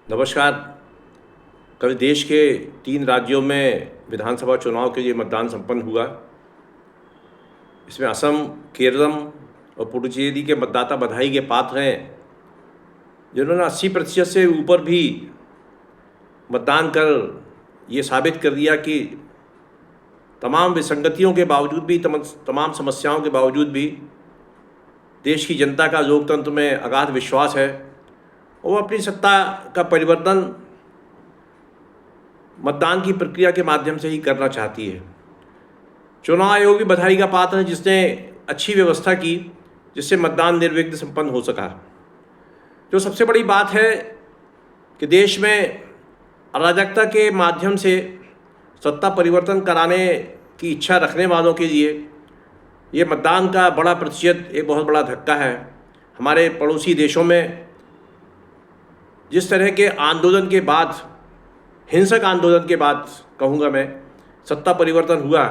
नमस्कार। कल देश के 3 राज्यों में विधानसभा चुनाव के लिए मतदान संपन्न हुआ। इसमें असम, केरलम और पुडुचेरी के मतदाता बधाई के पात्र हैं, जिन्होंने 80% से ऊपर भी मतदान कर ये साबित कर दिया कि तमाम विसंगतियों के बावजूद भी, तमाम समस्याओं के बावजूद भी देश की जनता का लोकतंत्र में अगाध विश्वास है और वो अपनी सत्ता का परिवर्तन मतदान की प्रक्रिया के माध्यम से ही करना चाहती है। चुनाव आयोग भी बधाई का पात्र है, जिसने अच्छी व्यवस्था की, जिससे मतदान निर्विघ्न संपन्न हो सका। जो सबसे बड़ी बात है कि देश में अराजकता के माध्यम से सत्ता परिवर्तन कराने की इच्छा रखने वालों के लिए ये मतदान का बड़ा प्रतिशत एक बहुत बड़ा धक्का है। हमारे पड़ोसी देशों में जिस तरह के आंदोलन के बाद, हिंसक आंदोलन के बाद कहूँगा मैं, सत्ता परिवर्तन हुआ,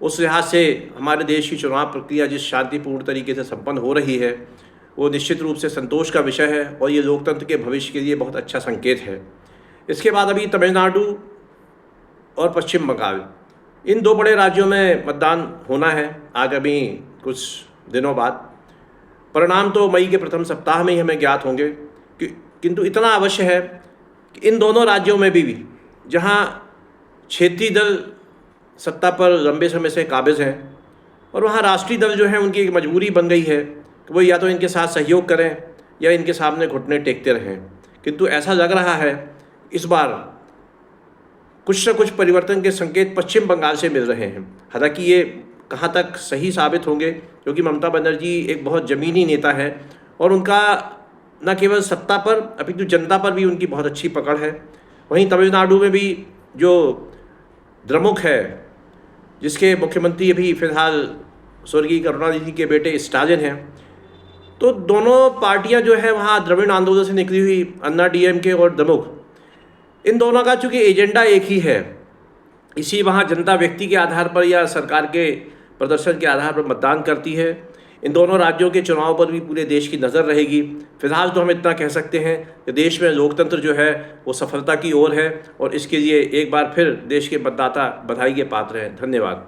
उस लिहाज से हमारे देश की चुनाव प्रक्रिया जिस शांतिपूर्ण तरीके से संपन्न हो रही है वो निश्चित रूप से संतोष का विषय है और ये लोकतंत्र के भविष्य के लिए बहुत अच्छा संकेत है। इसके बाद अभी तमिलनाडु और पश्चिम बंगाल, इन 2 बड़े राज्यों में मतदान होना है आगामी कुछ दिनों बाद। परिणाम तो मई के प्रथम सप्ताह में ही हमें ज्ञात होंगे, किंतु इतना अवश्य है कि इन दोनों राज्यों में भी जहां क्षेत्रीय दल सत्ता पर लंबे समय से काबिज हैं और वहां राष्ट्रीय दल जो हैं उनकी एक मजबूरी बन गई है कि वो या तो इनके साथ सहयोग करें या इनके सामने घुटने टेकते रहें। किंतु ऐसा लग रहा है इस बार कुछ न कुछ परिवर्तन के संकेत पश्चिम बंगाल से मिल रहे हैं। हालांकि ये कहाँ तक सही साबित होंगे, क्योंकि ममता बनर्जी एक बहुत ज़मीनी नेता है और उनका न केवल सत्ता पर अपितु जनता पर भी उनकी बहुत अच्छी पकड़ है। वहीं तमिलनाडु में भी जो द्रमुक है, जिसके मुख्यमंत्री अभी फ़िलहाल स्वर्गीय करुणानिधि के बेटे स्टालिन हैं, तो दोनों पार्टियां जो है वहाँ द्रविड़ आंदोलन से निकली हुई अन्ना डीएमके और द्रमुक, इन दोनों का चूँकि एजेंडा एक ही है, इसी वहाँ जनता व्यक्ति के आधार पर या सरकार के प्रदर्शन के आधार पर मतदान करती है। इन दोनों राज्यों के चुनाव पर भी पूरे देश की नज़र रहेगी। फिलहाल तो हम इतना कह सकते हैं कि देश में लोकतंत्र जो है वो सफलता की ओर है और इसके लिए एक बार फिर देश के मतदाता बधाई के पात्र हैं। धन्यवाद।